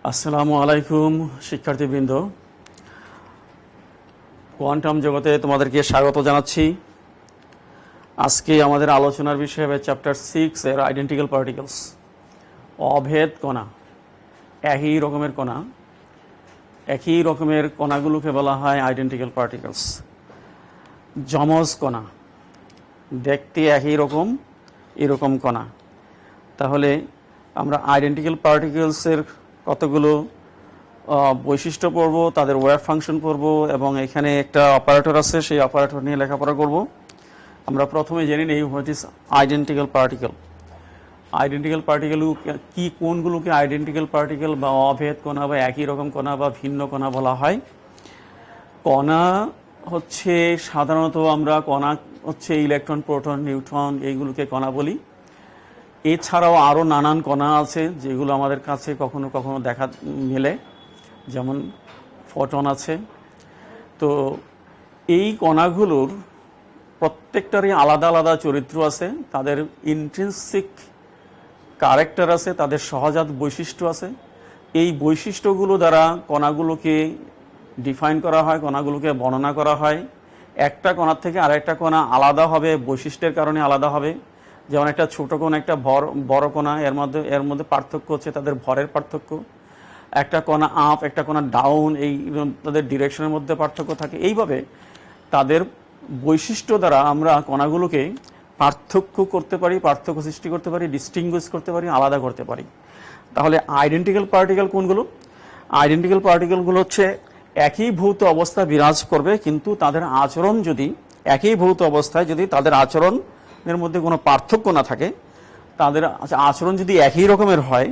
আসসালামু আলাইকুম শিক্ষার্থীবৃন্দ, কোয়ান্টাম জগতে তোমাদেরকে স্বাগত জানাচ্ছি। আজকে আমাদের আলোচনার বিষয় হবে চ্যাপ্টার 6 এর আইডেন্টিক্যাল পার্টিকেলস। অভেদ কণা, একই রকমের কণাগুলোকে বলা হয় আইডেন্টিক্যাল পার্টিকেলস। যমজ কণা, দেখতে একই রকম এরকম কণা। তাহলে আমরা আইডেন্টিক্যাল পার্টিকেলসের কতগুলো বৈশিষ্ট্য পড়ব, তাদের ওয়েভ ফাংশন পড়ব এবং এখানে একটা অপারেটর আছে, সেই অপারেটর নিয়ে লেখাপড়া করব। আমরা প্রথমে জেনে নেই what is identical particle. Identical particle কি, কোনগুলোকে আইডেন্টিক্যাল পার্টিকেল বা অভেদ কণা বা একই রকম কণা বা ভিন্ন কণা বলা হয়। কণা হচ্ছে সাধারণত আমরা কণা হচ্ছে ইলেকট্রন, প্রোটন, নিউট্রন, এইগুলোকে কণা বলি। এছাড়াও আরও নানান কণা আছে যেগুলো আমাদের কাছে কখনো কখনো দেখা মেলে, যেমন ফটন আছে। তো এই কণাগুলোর প্রত্যেকটারই আলাদা আলাদা চরিত্র আছে, তাদের ইন্ট্রিনসিক ক্যারেক্টার আছে, তাদের সহজাত বৈশিষ্ট্য আছে। এই বৈশিষ্ট্যগুলো দ্বারা কণাগুলোকে ডিফাইন করা হয়, কণাগুলোকে বর্ণনা করা হয়। একটা কণার থেকে আরেকটা কণা আলাদা হবে, বৈশিষ্ট্যের কারণে আলাদা হবে। যেমন একটা ছোট কণা, একটা বড় কণা, এর মধ্যে পার্থক্য হচ্ছে তাদের ভরের পার্থক্য। একটা কণা আপ, একটা কণা ডাউন, এই তাদের ডিরেকশনের মধ্যে পার্থক্য থাকে। এইভাবে তাদের বৈশিষ্ট্য দ্বারা আমরা কণাগুলোকে পার্থক্য করতে পারি, পার্থক্য সৃষ্টি করতে পারি, ডিস্টিংগুইশ করতে পারি, আলাদা করতে পারি। তাহলে আইডেন্টিক্যাল পার্টিকেল কোনগুলো? আইডেন্টিক্যাল পার্টিকেলগুলো হচ্ছে একই ভৌত অবস্থা বিরাজ করবে, কিন্তু তাদের আচরণ যদি একই ভৌত অবস্থায় যদি তাদের আচরণের মধ্যে কোনো পার্থক্য না থাকে, তাদের আচরণ যদি একই রকমের হয়,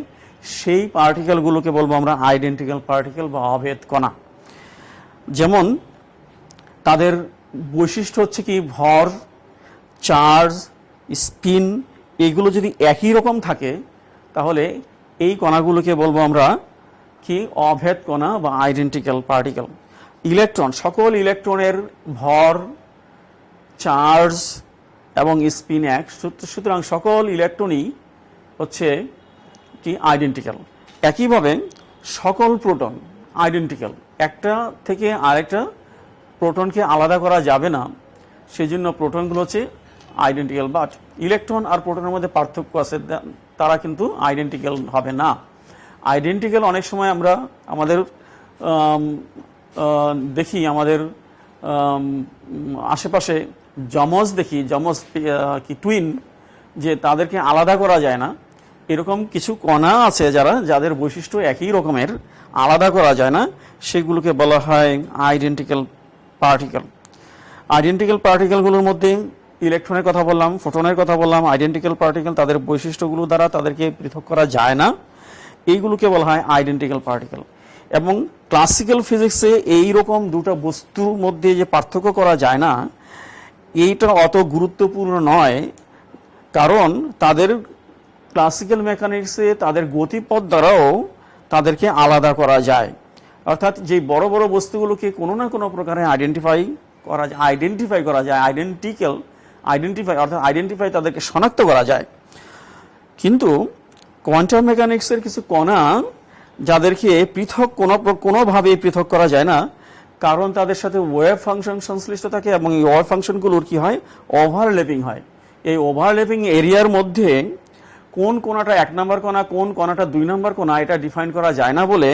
সেই পার্টিকেলগুলোকে বলবো আমরা আইডেন্টিক্যাল পার্টিকেল বা অভেদ কণা। যেমন তাদের বৈশিষ্ট্য হচ্ছে কি, ভর, চার্জ, স্পিন, এইগুলো যদি একই রকম থাকে তাহলে এই কণাগুলোকে বলবো আমরা কি, অভেদ কণা বা আইডেন্টিক্যাল পার্টিকেল। ইলেকট্রন, সকল ইলেকট্রনের ভর, চার্জ এবং স্পিন এক, সুতরাং সকল ইলেকট্রনই হচ্ছে কি আইডেন্টিক্যাল। একইভাবে সকল প্রোটন আইডেন্টিক্যাল, একটা থেকে আরেকটা প্রোটনকে আলাদা করা যাবে না, সেই জন্য প্রোটনগুলো হচ্ছে আইডেন্টিক্যাল। বাট ইলেকট্রন আর প্রোটনের মধ্যে পার্থক্য আছে, তারা কিন্তু আইডেন্টিক্যাল হবে না। আইডেন্টিক্যাল অনেক সময় আমরা আমাদের দেখি, আমাদের আশেপাশে যমজ দেখি, যমজ কি টুইন, যে তাদেরকে আলাদা করা যায় না। এরকম কিছু কণা আছে যাদের বৈশিষ্ট্য একই রকমের, আলাদা করা যায় না, সেগুলোকে বলা হয় আইডেন্টিক্যাল পার্টিকেল। আইডেন্টিক্যাল পার্টিকেলগুলোর মধ্যে ইলেকট্রনের কথা বললাম, ফোটনের কথা বললাম। আইডেন্টিক্যাল পার্টিকেল তাদের বৈশিষ্ট্যগুলো দ্বারা তাদেরকে পৃথক করা যায় না, এইগুলোকে বলা হয় আইডেন্টিক্যাল পার্টিকেল। এবং ক্লাসিক্যাল ফিজিক্সে এই রকম দুটো বস্তুর মধ্যে যে পার্থক্য করা যায় না, এইটা অত গুরুত্বপূর্ণ নয়, কারণ তাদের ক্লাসিক্যাল মেকানিক্সে তাদের গতিপথ দ্বারাও তাদেরকে আলাদা করা যায়। অর্থাৎ যে বড় বড় বস্তুগুলোকে কোনো না কোনো প্রকারে আইডেন্টিফাই করা যায়, আইডেন্টিফাই তাদেরকে শনাক্ত করা যায়। কিন্তু কোয়ান্টাম মেকানিক্সের কিছু কণা যাদেরকে কোনোভাবে পৃথক করা যায় না, কারণ তাদের সাথে ওয়েভ ফাংশন সংশ্লিষ্ট থাকে এবং এই ওয়েভ ফাংশনগুলোর কি হয়, ওভারল্যাপিং হয়। এই ওভারল্যাপিং এরিয়ার মধ্যে কোন কণাটা 1 নম্বর কণা, কোন কণাটা 2 নম্বর কণা, এটা ডিফাইন করা যায় না বলে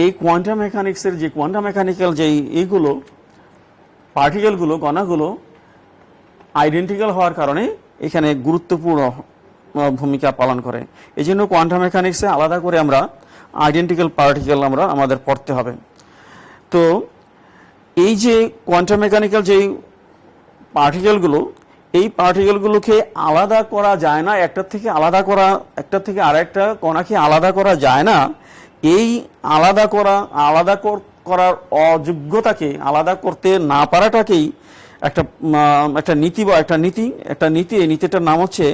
এই কোয়ান্টাম মেকানিক্সের যে কোয়ান্টাম মেকানিক্যাল যে এইগুলো পার্টিকেলগুলো, কণাগুলো আইডেন্টিক্যাল হওয়ার কারণে এখানে গুরুত্বপূর্ণ ভূমিকা পালন করে। এই জন্য কোয়ান্টাম মেকানিক্সে আলাদা করে আমরা আইডেন্টিক্যাল পার্টিকেল আমাদের পড়তে হবে। তো এই যে কোয়ান্টাম মেকানিক্যাল যেই পার্টিকেলগুলো, এই পার্টিকেলগুলোকে আলাদা করা যায় না, একটা থেকে আরেকটা কণাকে আলাদা করা যায় না। এই আলাদা করার অযোগ্যতাকে, আলাদা করতে না পারাটাকেই একটা নীতি। এই নীতিটার নাম হচ্ছে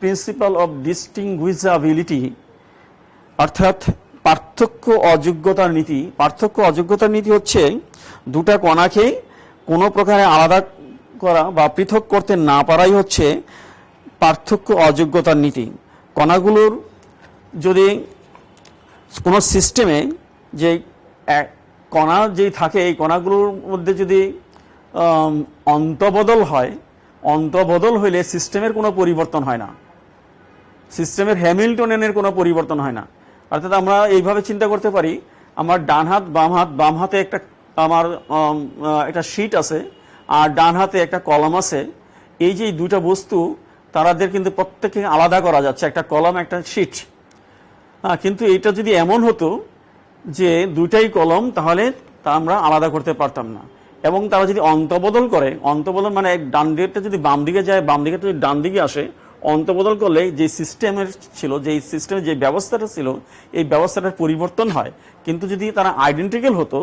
প্রিন্সিপাল অফ ডিস্টিংগুইশাবিলিটি, অর্থাৎ পার্থক্য অযোগ্যতার নীতি। পার্থক্য অযোগ্যতার নীতি হচ্ছে দুটা কণাকে কোনো প্রকারে আলাদা করা বা পৃথক করতে না পারাই হচ্ছে পার্থক্য অযোগ্যতার নীতি। কণাগুলোর যদি কোনো সিস্টেমে যে কণা যেই থাকে এই কণাগুলোর মধ্যে যদি অন্তবদল হয়, অন্তবদল হইলে সিস্টেমের কোনো পরিবর্তন হয় না, সিস্টেমের হ্যামিল্টনিয়ানের কোনো পরিবর্তন হয় না। অর্থাৎ আমরা এইভাবে চিন্তা করতে পারি, আমার ডান হাত বাম হাতে একটা আমার একটা শীট আছে আর ডান হাতে একটা কলম আছে। এই যে দুইটা বস্তু তাদের কিন্তু প্রত্যেককে আলাদা করা যাচ্ছে, একটা কলম একটা শীট। কিন্তু এটা যদি এমন হতো যে দুইটাই কলম, তাহলে তা আমরা আলাদা করতে পারতাম না। এবং তারা যদি অন্তবদল করে, অন্তবদল মানে ডান দিকটা যদি বাম দিকে যায়, বাম দিকে যদি ডান দিকে আসে, অন্তবদল করলে যে সিস্টেমের ছিল, যেই সিস্টেমের যে ব্যবস্থাটা ছিল, এই ব্যবস্থাটার পরিবর্তন হয়। কিন্তু যদি তারা আইডেন্টিক্যাল হতো,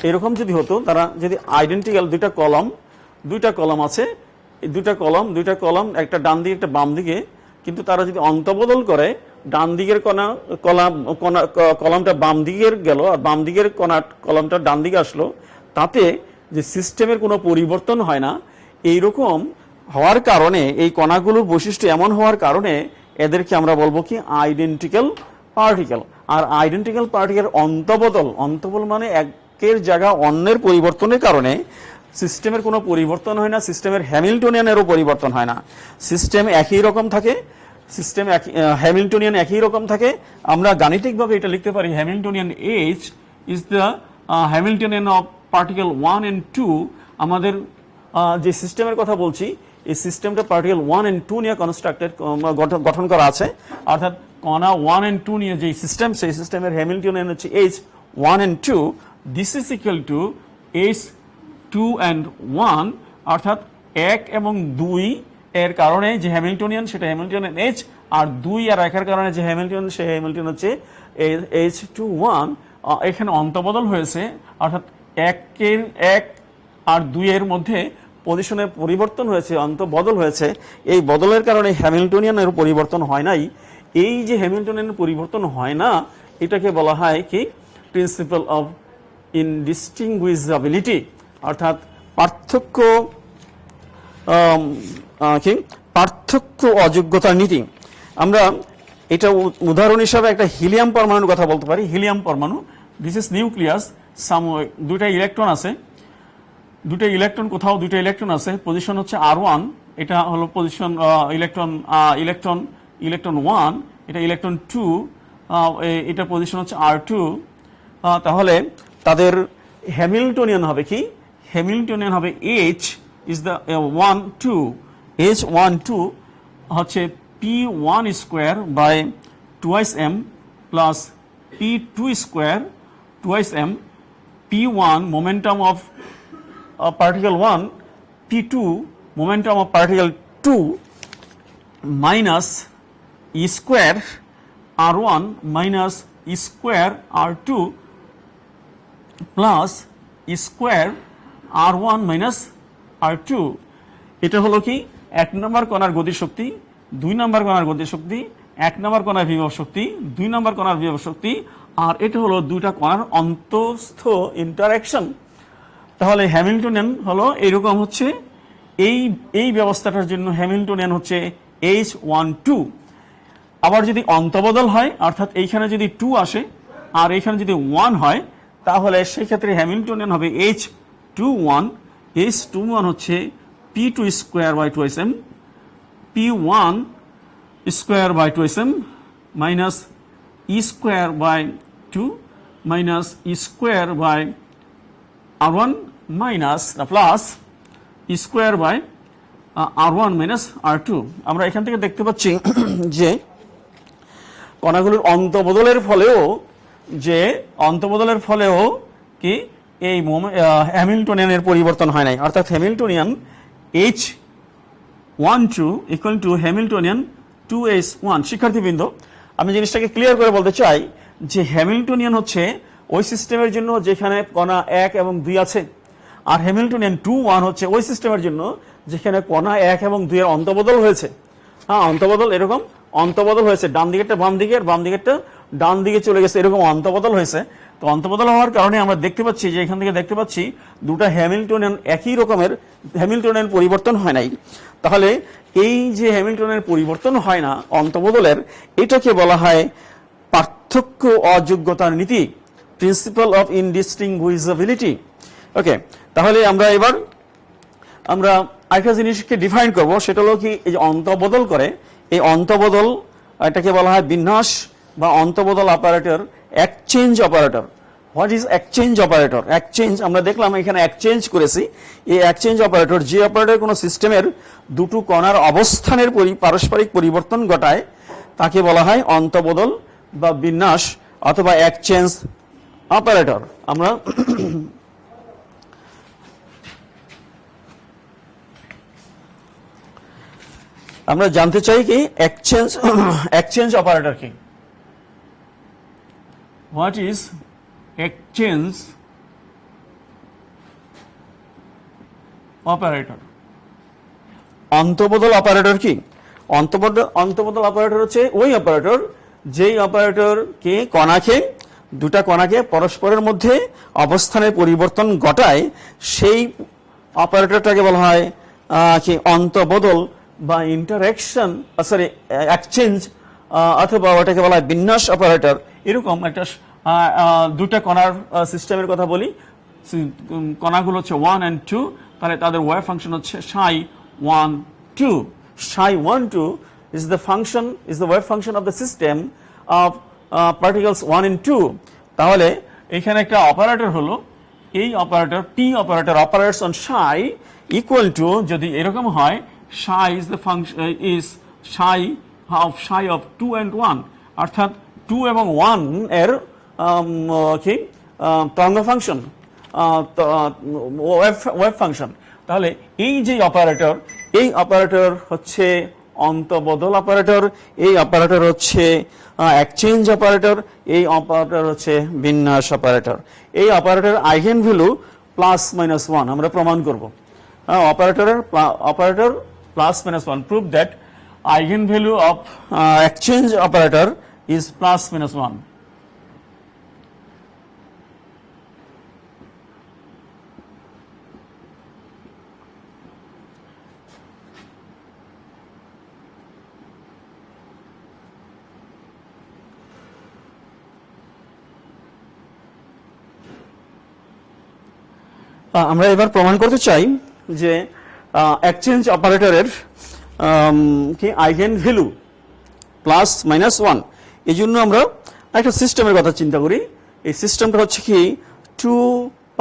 এরকম যদি হতো, তারা যদি আইডেন্টিক্যাল দুইটা কলম আছে, এই দুইটা কলম একটা ডান দিকে একটা বাম দিকে, কিন্তু তারা যদি অন্তবদল করে, ডান দিকের কলমটা বাম দিকের গেল আর বাম দিকের কলমটা ডান দিকে আসলো, তাতে যে সিস্টেমের কোনো পরিবর্তন হয় না। এইরকম হওয়ার কারণে, এই কণাগুলোর বৈশিষ্ট্য এমন হওয়ার কারণে এদেরকে আমরা বলবো কি আইডেন্টিক্যাল পার্টিকেল। আর আইডেন্টিক্যাল পার্টিকেল অন্তবদল মানে একের জায়গা অন্যের পরিবর্তনের কারণে সিস্টেমের কোনো পরিবর্তন হয় না, সিস্টেমের হ্যামিল্টনিয়ানেরও পরিবর্তন হয় না। সিস্টেম একই রকম থাকে, হ্যামিল্টনিয়ান একই রকম থাকে। আমরা গাণিতিকভাবে এটা লিখতে পারি, Hamiltonian H is the Hamiltonian of particle 1 and 2। আমাদের যে সিস্টেমের কথা বলছি, এই সিস্টেমটা পার্টিকেল 1 and 2 নিয়ে গঠন করা আছে। অর্থাৎ কণা 1 and 2 নিয়ে যে সিস্টেম, সেই সিস্টেমের হ্যামিল্টনিয়ান হচ্ছে H 1 and 2। This is equal two H 2 and 1, অর্থাৎ 1 এবং 2 এর কারণে যে হ্যামিল্টনিয়ান, সেটা হ্যামিল্টনিয়ান H, আর 2 আর 1 এর কারণে যে হ্যামিল্টনিয়ান, সেই হ্যামিল্টনিয়ান হচ্ছে H21। এখানে অন্তবদল হয়েছে, অর্থাৎ 1 আর 2 এর মধ্যে পজিশনের পরিবর্তন হয়েছে, অন্তবদল হয়েছে। এই বদলের কারণে হ্যামিল্টনিয়ানের পরিবর্তন হয় নাই। এই যে হ্যামিল্টনিয়ানের পরিবর্তন হয় না, এটাকে বলা হয় কি প্রিন্সিপাল অফ ইনডিস্টিংগুইশেবিলিটি, অর্থাৎ পার্থক্য অযোগ্যতার নীতি। আমরা এটা উদাহরণ হিসাবে একটা হিলিয়াম পরমাণুর কথা বলতে পারি। হিলিয়াম পরমাণু, দিস ইজ নিউক্লিয়াস, দুইটা ইলেকট্রন আছে, কোথাও দুইটা ইলেকট্রন আছে, পজিশন হচ্ছে R1, এটা হলো পজিশন ইলেকট্রন 1, এটা ইলেকট্রন 2, এটা পজিশন হচ্ছে R2। তাহলে তাদের হ্যামিল্টনিয়ান হবে কি? হ্যামিল্টনিয়ান হবে H ইজ দ্য 1 2, H12 হচ্ছে P1 square by twice M plus P2 square twice M, P1 momentum of particle 1, P2 momentum of particle 2 minus E square R1 minus E square R2 plus E square R1 minus R2। এটা হলো কি 1 নম্বর কণার গতিশক্তি, 2 নম্বর কণার গতিশক্তি, 1 নম্বর কণার বিভব শক্তি, 2 নম্বর কণার বিভব শক্তি, আর এটা হলো দুইটা কণার অন্তঃস্থ ইন্টারঅ্যাকশন। তাহলে হ্যামিল্টনিয়ান হলো এরকম, হচ্ছে এই ব্যবস্থাটার জন্য হ্যামিল্টনিয়ান হচ্ছে H12। আবার যদি অন্তবদল হয়, অর্থাৎ এইখানে যদি 2 আসে আর এইখানে যদি 1 হয়, তাহলে সেই ক্ষেত্রে হ্যামিল্টনিয়ান হবে H21। H21 হচ্ছে P2 square by twice M, P1 square by twice M minus E square by 2 minus E square by R1 minus plus E square by R1 minus R2। আমরা এখান থেকে দেখতে পাচ্ছি যে কণাগুলোর অন্তবদলের ফলেও কি এই হ্যামিল্টনিয়ানের পরিবর্তন হয় নাই। অর্থাৎ Hamiltonian H12 equal to Hamiltonian 2H1। শিক্ষার্থীবৃন্দ, আমি জিনিসটাকে ক্লিয়ার করে বলতে চাই যে হ্যামিল্টনিয়ান হচ্ছে ওই সিস্টেমের জন্য যেখানে কণা 1 এবং 2 আছে, আর হ্যামিল্টনিয়ান 2-1 হচ্ছে ওই সিস্টেমের জন্য যেখানে কণা 1 এবং 2 এর অন্তবদল হয়েছে। অন্তবদল এরকম অন্তবদল হয়েছে, ডান দিকেরটা বাম দিকের, বাম দিকেরটা ডান দিকে চলে গেছে, এরকম অন্তবদল হয়েছে। তো অন্তবদল হওয়ার কারণে আমরা দেখতে পাচ্ছি যে এখান থেকে দেখতে পাচ্ছি দুটা হ্যামিল্টনিয়ান একই রকমের, হ্যামিল্টনিয়ান পরিবর্তন হয় নাই। তাহলে এই যে হ্যামিল্টনিয়ানের পরিবর্তন হয় না অন্তবদলের, এটাকে বলা হয় পার্থক্য অযোগ্যতার নীতি, প্রিন্সিপাল অফ ইনডিস্টিংগুইজেবিলিটি। ওকে, তাহলে আমরা আরেকটা জিনিসকে ডিফাইন করব, সেটা হলো কি এই যে অন্তবদল করে, এই অন্তবদল এটাকে বলা হয় বিন্যাস বা অন্তবদল operator, exchange operator. What is exchange operator? Exchange আমরা দেখলাম এখানে এক্সচেঞ্জ করেছি। এই এক্সচেঞ্জ অপারেটর, যে অপারেটর কোনো সিস্টেমের দুটো কণার অবস্থানের পারস্পরিক পরিবর্তন ঘটায়, তাকে বলা হয় অন্তবদল বা বিন্যাস অথবা এক্সচেঞ্জ অপারেটর। আমরা জানতে চাই কি এক্সচেঞ্জ অপারেটর কি? What is exchange operator? অন্তবদল অপারেটর কি? অন্তবদল অপারেটর হচ্ছে ওই অপারেটর যেই অপারেটরকে দুটা কণাকে পরস্পরের মধ্যে অবস্থানের পরিবর্তন ঘটায়, সেই অপারেটরটাকে বলা হয় কি অন্তবদল বা ইন্টারঅ্যাকশন, এক্সচেঞ্জ, অথবা ওটাকে বলা হয় বিন্যাস অপারেটর। এরকম একটা দুটা কণার সিস্টেমের কথা বলি, কণাগুলো হচ্ছে 1 and 2, তাহলে তাদের ওয়েভ ফাংশন হচ্ছে psi 1 2. Psi 1 2 is the wave function of the system of particles 1 and 2. তাহলে এখানে একটা অপারেটর হলো, এই operator P operator operates on psi equal to, যদি এরকম হয়, psi is the function is psi of 2 and 1, অর্থাৎ 2 এবং 1 এর কি তরঙ্গ ফাংশন, ওয়েভ ফাংশন। তাহলে এই যে অপারেটর, এই অপারেটর হচ্ছে অন্তবদল অপারেটর, এই অপারেটর হচ্ছে এক্সচেঞ্জ অপারেটর, এই অপারেটর হচ্ছে বিন্যাস অপারেটর। এই অপারেটর আইগেন ভ্যালু +-1 আমরা প্রমাণ করব। Operator +-1, prove that eigenvalue of exchange operator is +-1. আমরা এবার প্রমাণ করতে চাই যে এক্সচেঞ্জ অপারেটরের কি আইগেন ভ্যালু +-1। এই জন্য আমরা একটা সিস্টেমের কথা চিন্তা করি। এই সিস্টেমটা হচ্ছে কি টু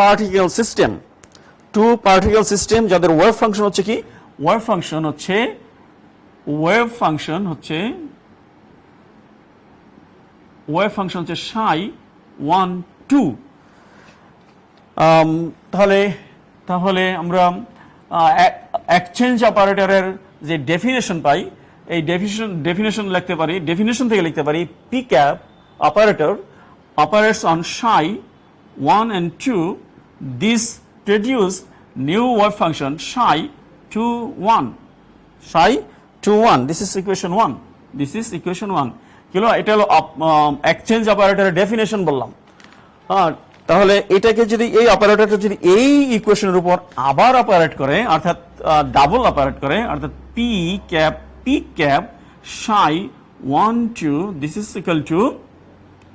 পার্টিকেল সিস্টেম, যাদের ওয়েভ ফাংশন হচ্ছে কি ওয়েভ ফাংশন হচ্ছে psi 1 2। তাহলে আমরা এক্সচেঞ্জ অপারেটরের যে ডেফিনেশন পাই, এই ডেফিনেশন থেকে লিখতে পারি P cap operator operates on psi 1 and 2. This produce new wave function psi 2 1. This is equation 1. এটা হলো এক্সচেঞ্জ অপারেটরের ডেফিনেশন বললাম। তাহলে এটাকে যদি এই অপারেটরটা যদি এই ইকুয়েশনের উপর আবার অপারেট করে, অর্থাৎ ডাবল অপারেট করে, অর্থাৎ P cap psi 1 2, this is equal to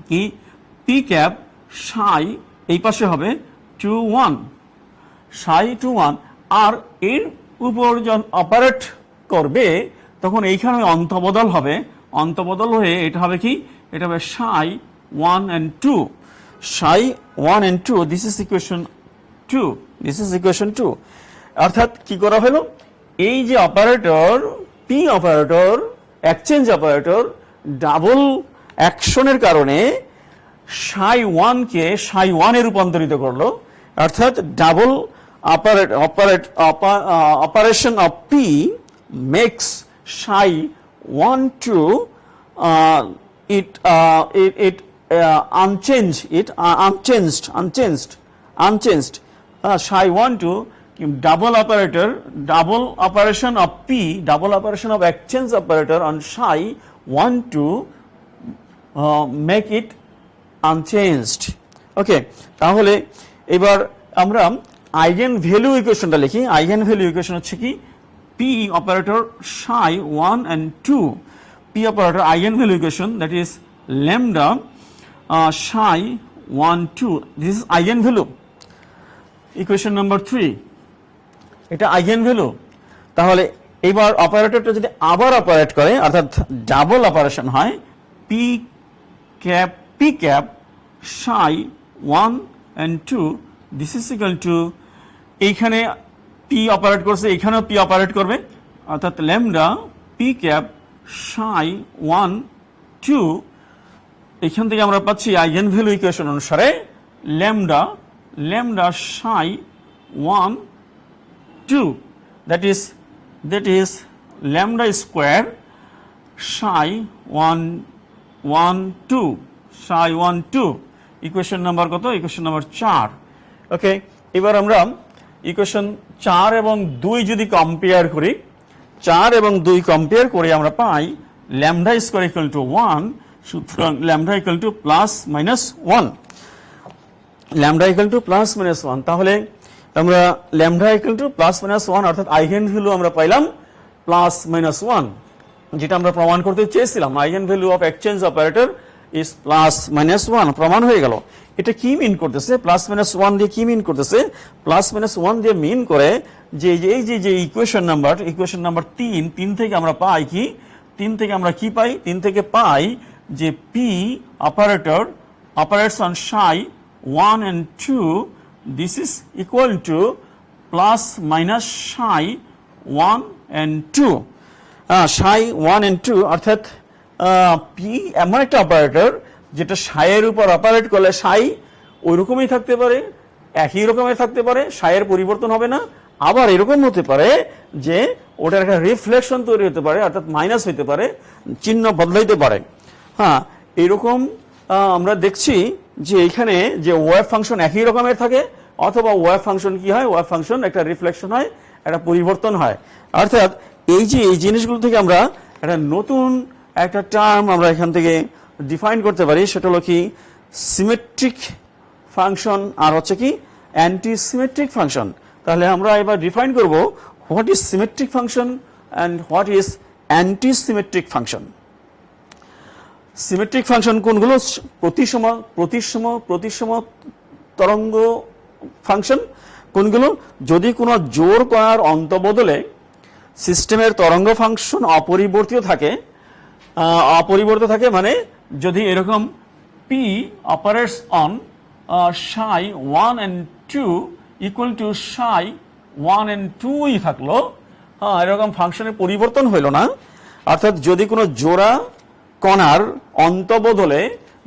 কি P cap psi এই পাশে হবে 2 1, psi 2 1, আর এর উপর যখন অপারেট করবে তখন এইখানে অন্তবদল হয়ে এটা হবে কি, এটা হবে psi 1 and 2. psi 1 and 2, this is equation 2. অর্থাৎ কি করা হলো, এই যে operator P operator exchange operator double অ্যাকশনের কারণে psi 1 কে psi 1 এ রূপান্তরিত করলো, অর্থাৎ double operation of P makes psi 1 2 unchanged. Psi 1 2 double operation of P, double operation of exchange operator on psi 1 2 make it unchanged. ওকে, তাহলে এবার আমরা আইগেন ভ্যালু ইকুয়েশনটা লিখি। Eigen value equation হচ্ছে কি P operator psi 1 and 2. P operator eigen value equation, that is lambda psi 1 2, this is eigen value. Equation number 3, এটা eigen value. তাহলে এবার অপারেটরটা যদি আবার অপারেট করে, অর্থাৎ ডাবল অপারেশন হয়, P cap psi 1 and 2, this is equal two, এইখানে P operate করছে, এখানেও পি অপারেট করবে, অর্থাৎ ল্যামডা পি ক্যাপ psi 1 2, এখান থেকে আমরা পাচ্ছি আইগেন ভ্যালু ইকুয়েশন অনুসারে lambda psi 1 2, that is lambda square psi 1 1 2, psi 1 2, equation number কত? Equation number 4। ওকে, এবার আমরা ইকুয়েশন 4 এবং 2 যদি কম্পেয়ার করি, 4 এবং 2 কম্পেয়ার করে আমরা পাই ল্যামডা স্কয়ার ইকুয়াল টু 1, সুতরাং lambda equal to plus minus 1, lambda equal to plus minus 1। তাহলে আমরা lambda equal to plus minus 1, অর্থাৎ আইগেন ভ্যালু আমরা পাইলাম প্লাস মাইনাস 1, যেটা আমরা প্রমাণ করতে চেয়েছিলাম। Eigen value of exchange operator is plus minus 1, প্রমাণ হয়ে গেল। এটা কি মিন করতেছে? প্লাস মাইনাস 1 দিয়ে কি মিন করতেছে? প্লাস মাইনাস 1 দিয়ে মিন করে যে এই যে ইকুয়েশন নাম্বার 3 থেকে আমরা পাই কি? 3 থেকে আমরা কি পাই? 3 থেকে পাই যে P operator operates on psi 1 and 2, this is equal to plus minus psi 1 and 2, psi 1 and 2, অর্থাৎ পি এমন একটা অপারেটর যেটা psi এর উপর অপারেট করলে psi ওই রকমই থাকতে পারে, একই রকমের থাকতে পারে, psi এর পরিবর্তন হবে না। আবার এরকম হতে পারে যে ওটার একটা রিফ্লেকশন তৈরি হতে পারে, অর্থাৎ মাইনাস হতে পারে, চিহ্ন বদলাইতে পারে। হ্যাঁ, এরকম আমরা দেখছি যে এখানে যে ওয়েভ ফাংশন একই রকমের থাকে, অথবা ওয়েভ ফাংশন কি হয়? ওয়েভ ফাংশন একটা রিফ্লেকশন হয়, একটা পরিবর্তন হয়। অর্থাৎ এই জিনিসগুলো থেকে আমরা একটা নতুন একটা টার্ম আমরা এখান থেকে ডিফাইন করতে পারি, সেটা হলো কি সিমেট্রিক ফাংশন আর হচ্ছে কি অ্যান্টি সিমেট্রিক ফাংশন। তাহলে আমরা এবার ডিফাইন করব what is symmetric function and what is anti symmetric function. Symmetric function কোনগুলো? প্রতিসম তরঙ্গ ফাংশন কোনগুলো? যদি কোনো জোর কণার অন্ত বদলে সিস্টেমের তরঙ্গ ফাংশন অপরিবর্তিত থাকে, মানে যদি এরকম P operates on psi 1 and 2 equal to psi 1 and 2ই থাকলো, এরকম ফাংশনের পরিবর্তন হইল না। অর্থাৎ যদি কোনো জোড়া কণার অন্তবদলে,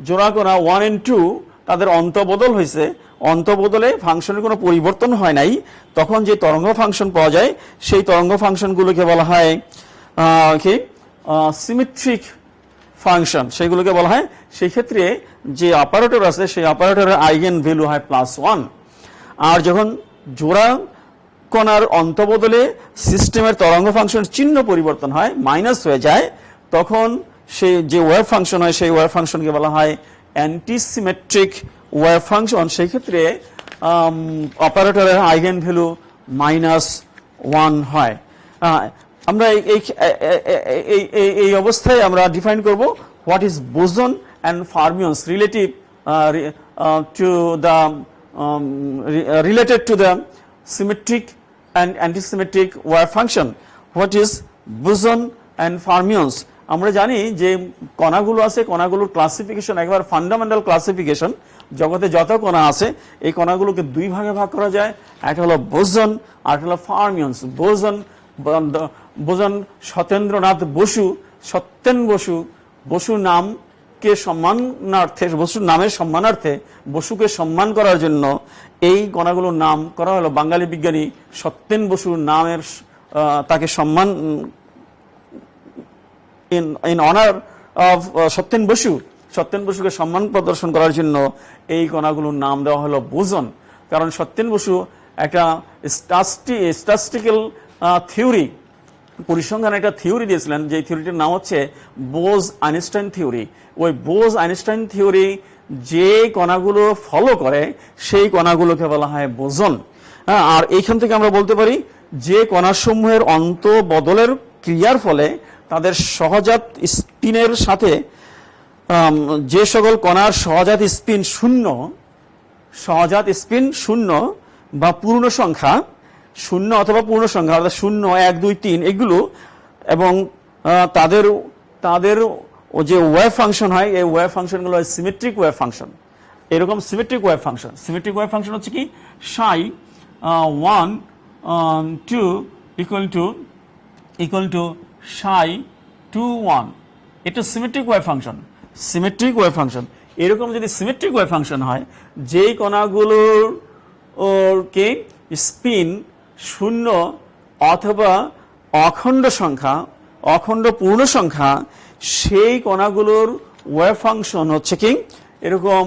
জোড়া কণা 1 and 2 তাদের অন্তবদল হয়েছে, অন্তবদলে ফাংশনের কোনো পরিবর্তন হয় নাই, তখন যে তরঙ্গ ফাংশন পাওয়া যায় সেই তরঙ্গ ফাংশনগুলোকে বলা হয় কি সিমেট্রিক ফাংশন, সেগুলোকে বলা হয়। সেই ক্ষেত্রে যে অপারেটর আছে সেই অপারেটরের আইগেন ভ্যালু হয় +1। আর যখন জোড়া কণার অন্তবদলে সিস্টেমের তরঙ্গ ফাংশনের চিহ্ন পরিবর্তন হয়, মাইনাস হয়ে যায়, তখন সেই যে ওয়েভ ফাংশন হয় সেই ওয়েভ ফাংশনকে বলা হয় অ্যান্টিসিমেট্রিক ওয়েভ ফাংশন। সেই ক্ষেত্রে অপারেটরের আইগেন ভ্যালু -1 হয়। আমরা এই অবস্থায় আমরা ডিফাইন করব what is boson and fermions related to the symmetric and antisymmetric wave function. What is boson and fermions? আমরা জানি যে কণাগুলো আছে, কণাগুলোর ক্লাসিফিকেশন একবার ফান্ডামেন্টাল ক্লাসিফিকেশন। জগতে যত কণা আছে এই কণাগুলোকে 2 ভাগে ভাগ করা যায়, একটা হলো বোসন আর একটা হলো ফার্মিয়ন্স। বোসন সত্যেন্দ্রনাথ বসু, বসু নামকে সম্মানার্থে, বসুর নামের সম্মানার্থে, বসুকে সম্মান করার জন্য এই কণাগুলোর নাম করা হলো বাঙালি বিজ্ঞানী সত্যেন বসুর নামের, তাকে সম্মান in honor of সত্যেন বসুকে সম্মান প্রদর্শন করার জন্য এই কণাগুলোর নাম দেওয়া হলো বোসন। কারণ সত্যেন বসু একটা স্ট্যাটিস্টিক্যাল থিওরি, পরিসংখ্যান একটা থিওরি দিয়েছিলেন, যে থিওরিটির নাম হচ্ছে বোস-আইনস্টাইন থিওরি। ওই বোস-আইনস্টাইন থিওরি যে কণাগুলো ফলো করে সেই কণাগুলোকে বলা হয় বোসন। আর এইখান থেকে আমরা বলতে পারি যে কণাসমূহের অন্ত বদলের ক্রিয়ার ফলে তাদের সহজাত স্পিনের সাথে যে সকল কণার সহজাত স্পিন শূন্য বা পূর্ণ সংখ্যা শূন্য অথবা পূর্ণ সংখ্যা অর্থাৎ 0 1 2 3 এগুলো এবং তাদের যে ওয়েভ ফাংশন হয় এই ওয়েভ ফাংশনগুলো হয় সিমেট্রিক ওয়েভ ফাংশন। এরকম সিমেট্রিক ওয়েভ ফাংশন হচ্ছে কি psi 1 2 equal to psi 2 1, এটা সিমেট্রিক ওয়েভ ফাংশন। এরকম যদি সিমেট্রিক ওয়েভ ফাংশন হয়, যেই কণাগুলোর কে স্পিন শূন্য অথবা অখণ্ড পূর্ণ সংখ্যা, সেই কণাগুলোর ওয়েভ ফাংশন হচ্ছে কি এরকম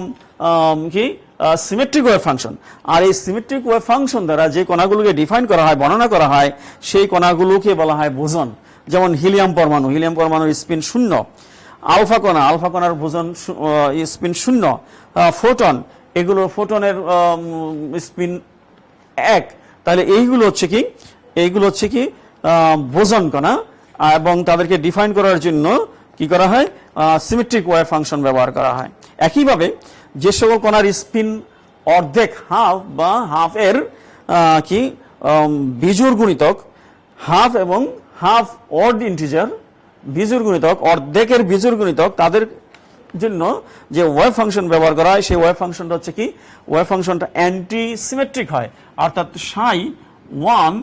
সিমেট্রিক ওয়েভ ফাংশন। আর এই সিমেট্রিক ওয়েভ ফাংশন দ্বারা যে কণাগুলোকে ডিফাইন করা হয়, বর্ণনা করা হয়, সেই কণাগুলোকে বলা হয় বোসন। যেমন হিলিয়াম পরমাণুর স্পিন শূন্য, আলফা কণার বোসন স্পিন শূন্য, ফোটনের স্পিন 1। তাহলে এইগুলো হচ্ছে কি বোসন কণা, এবং তাদেরকে ডিফাইন করার জন্য কি করা হয়, সিমেট্রিক ওয়েভ ফাংশন ব্যবহার করা হয়। একইভাবে যে সকল কণার স্পিন অর্ধেক হাফ এর বিজোড় গুণিতক, হাফ এবং হাফ অড ইন্টিজার বিজোড় গুণিতক, অর্ধেকের বিজোড় গুণিতক, তাদের জন্য যে ওয়েভ ফাংশন ব্যবহার করা হয় সেই ওয়েভ ফাংশনটা হচ্ছে কি ওয়েভ ফাংশনটা অ্যান্টি সিমেট্রিক হয়, অর্থাৎ psi 1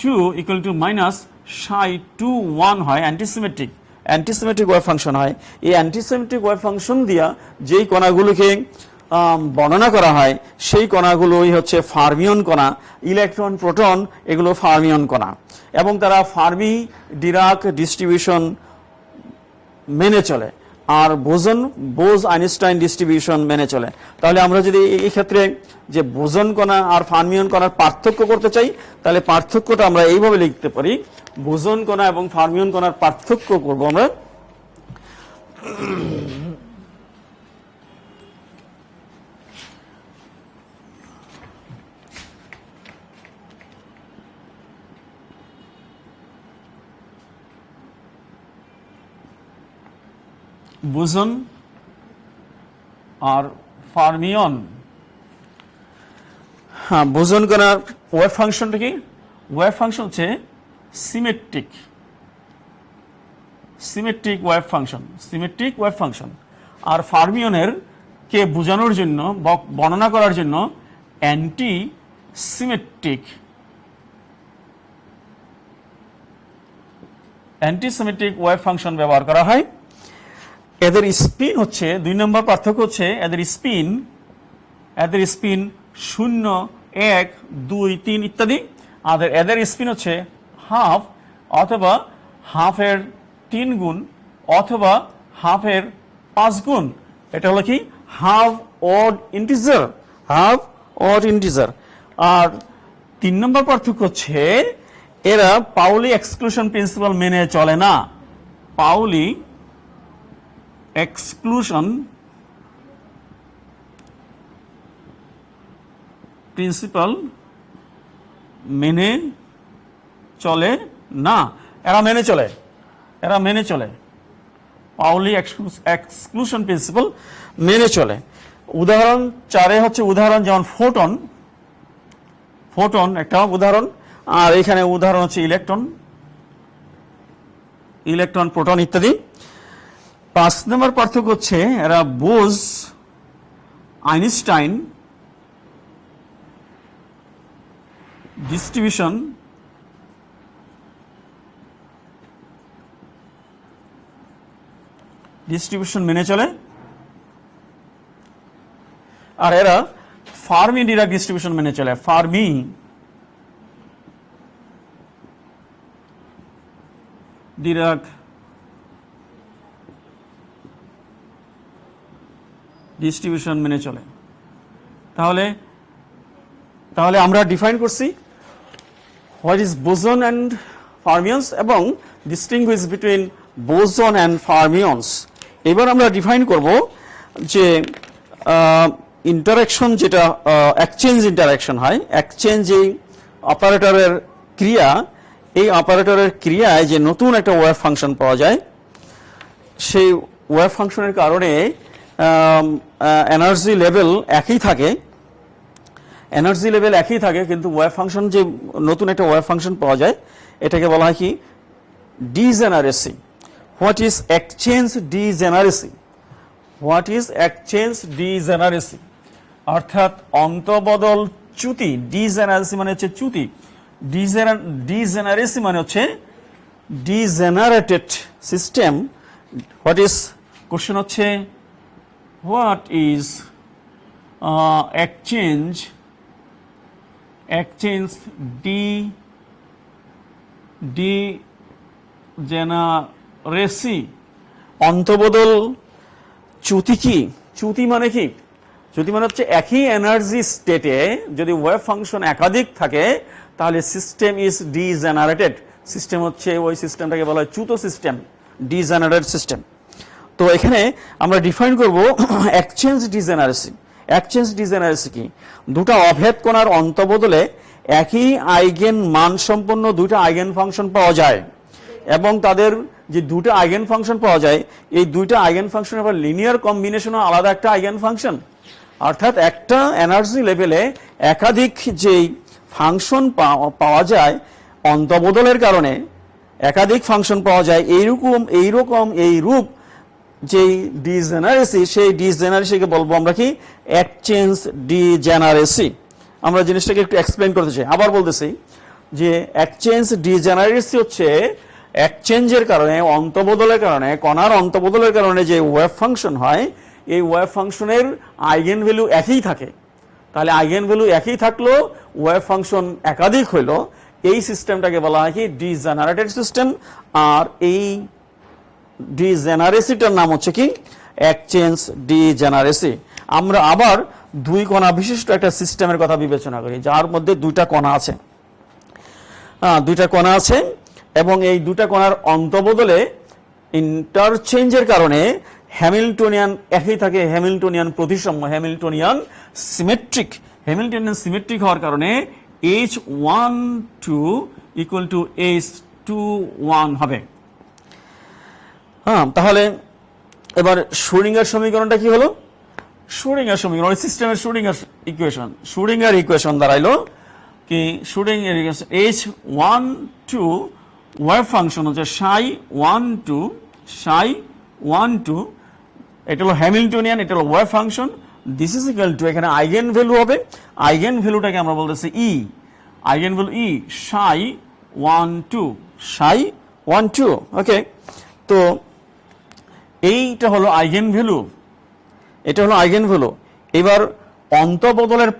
2 equal to minus psi 2 1 হয় অ্যান্টিসিমেট্রিক ওয়েভ ফাংশন হয়। এই অ্যান্টিসিমেট্রিক ওয়েভ ফাংশন দিয়া যেই কণাগুলোকে বর্ণনা করা হয় সেই কণাগুলোই হচ্ছে ফার্মিয়ন কণা। ইলেকট্রন, প্রোটন এগুলো ফার্মিয়ন কণা, এবং তারা ফার্মি ডিরাক ডিস্ট্রিবিউশন মেনে চলে, আর বোজ আইনস্টাইন ডিস্ট্রিবিউশন মেনে চলে। তাহলে আমরা যদি এই ক্ষেত্রে যে বোসন কণা আর ফার্মিয়ন কণার পার্থক্য করতে চাই, তাহলে পার্থক্যটা আমরা এইভাবে লিখতে পারি, বোসন কণা এবং ফার্মিয়ন কণার পার্থক্য করব আমরা বোসন আর ফার্মিয়ন। বোসন কণার ওয়েভ ফাংশনটা কি? ওয়েভ ফাংশন হচ্ছে সিমেট্রিক ওয়েভ ফাংশন। আর ফার্মিয়নের কে বোঝানোর জন্য, বর্ণনা করার জন্য অ্যান্টি সিমেট্রিক ওয়েভ ফাংশন ব্যবহার করা হয়। এদের স্পিন হচ্ছে 2 নম্বর পার্থক্য হচ্ছে এদের স্পিন 0 1 2 3 ইত্যাদি। আর এদের স্পিন হচ্ছে হাফ অথবা হাফের 3 গুণ অথবা হাফের 5 গুণ। এটা হলো কি হাফ অড ইন্টিজার। আর 3 নম্বর পার্থক্য হচ্ছে এরা পাউলি এক্সক্লুশন প্রিন্সিপাল মেনে চলে না। পাউলি এক্সক্লুশন প্রিন্সিপাল মেনে চলে না, এরা মেনে চলে পাউলি এক্সক্লুশন প্রিন্সিপাল মেনে চলে। উদাহরণ 4 হচ্ছে উদাহরণ, যেমন ফোটন একটা উদাহরণ, আর এখানে উদাহরণ হচ্ছে ইলেকট্রন, প্রোটন ইত্যাদি। 5 নম্বর পার্থক্য হচ্ছে এরা বোজ আইনস্টাইন ডিস্ট্রিবিউশন মেনে চলে, আর এরা ফার্মি ডিরাক ডিস্ট্রিবিউশন মেনে চলে। ফার্মি ডিরাক ডিস্ট্রিবিউশন মেনে চলে। তাহলে আমরা ডিফাইন করছি হোয়াট ইজ বোসন অ্যান্ড ফার্মিয়ন্স এবং ডিস্টিংগুইশ বিটুইন বোসন অ্যান্ড ফার্মিয়ন্স। এবার আমরা ডিফাইন করব যে ইন্টারাকশন, যেটা এক্সচেঞ্জ ইন্টারাকশন হয়, এক্সচেঞ্জ এই অপারেটরের ক্রিয়া, এই অপারেটরের ক্রিয়ায় যে নতুন একটা ওয়েভ ফাংশন পাওয়া যায়, সেই ওয়েভ ফাংশনের কারণে এনার্জি লেভেল একই থাকে, কিন্তু ওয়েভ ফাংশন যে নতুন একটা ওয়েভ ফাংশন পাওয়া যায় এটাকে বলা হয় কি degeneracy. What is exchange degeneracy? অর্থাৎ অন্তবদল চ্যুতি। ডিজেনারেসি মানে হচ্ছে চ্যুতি, ডিজেনারেসি মানে হচ্ছে ডিজেনারেটেড সিস্টেম। হোয়াট ইজ, কোশ্চেন হচ্ছে হোয়াট ইজ এক্সচেঞ্জ ডিজেনারেসি, অন্তবদল চ্যুতি কি? চ্যুতি মানে কি? চ্যুতি মানে হচ্ছে একই এনার্জি স্টেটে যদি ওয়েভ ফাংশন একাধিক থাকে তাহলে সিস্টেম ইজ ডিজেনারেটেড। সিস্টেম হচ্ছে ওই সিস্টেমটাকে বলা হয় চ্যুত সিস্টেম, ডিজেনারেটেড সিস্টেম। তো এখানে আমরা ডিফাইন করব এক্সচেঞ্জ ডিজেনারেসি। এক্সচেঞ্জ ডিজেনারেসি কি? দুটো অভেদ কণার অন্তবদলে একই আইগেন মান সম্পন্ন দুটো আইগেন ফাংশন পাওয়া যায় এবং তাদের যে দুটো আইগেন ফাংশন পাওয়া যায় এই দুইটা আইগেন ফাংশন আবার লিনিয়ার কম্বিনেশন আলাদা একটা আইগেন ফাংশন। অর্থাৎ একটা এনার্জি লেভেলে একাধিক যেই ফাংশন পাওয়া যায় অন্তবদলের কারণে একাধিক ফাংশন পাওয়া যায়, এই রূপ যেই ডিজেনারেসি, সেই ডিজেনারেসিকে বলবো আমরা কি এক্সচেঞ্জ ডিজেনারেসি। আমরা জিনিসটাকে একটু এক্সপ্লেন করতে চাই। আবার বলতেছি যে এক্সচেঞ্জ ডিজেনারেসি হচ্ছে এক্সচেঞ্জের কারণে, অন্তবদলের কারণে, কণার অন্তবদলের কারণে যে ওয়েভ ফাংশন হয় এই ওয়েভ ফাংশনের আইগেন ভ্যালু একই থাকে। তাহলে আইগেন ভ্যালু একই থাকলো, ওয়েভ ফাংশন একাধিক হইলো, এই সিস্টেমটাকে বলা হয় কি ডিজেনারেটেড সিস্টেম। আর এই ডিজেনারেসিটার নাম হচ্ছে কি এক্সচেঞ্জ ডিজেনারেসি। আমরা আবার দুই কণা বিশিষ্ট একটা সিস্টেমের কথা বিবেচনা করি যার মধ্যে দুইটা কণা আছে এবং এই দুটা কণার অন্তবদলে ইন্টারচেঞ্জের কারণে হ্যামিল্টনিয়ান একই থাকে, হ্যামিল্টনিয়ান প্রতিসাম্য, হ্যামিল্টনিয়ান সিমেট্রিক হওয়ার কারণে H12 ইকুয়াল টু H21 হবে। তাহলে এবার শ্রোডিঙ্গার সমীকরণটা কি হলো? শ্রোডিঙ্গার সমীকরণ সিস্টেমের শ্রোডিঙ্গার ইকুয়েশন দাঁড়াইলো কি Schrödinger equation H12 wave function হচ্ছে psi12 এটা হলো হ্যামিল্টনিয়ান, এটা হলো wave function. This is equal two এখানে আইগেন ভ্যালু হবে, আইগেন ভ্যালুটাকে আমরা বলতেছি আইগেন ভ্যালু psi12। ওকে, তো এইটা হলো আইগেন ভ্যালু, এবার অন্তবদলের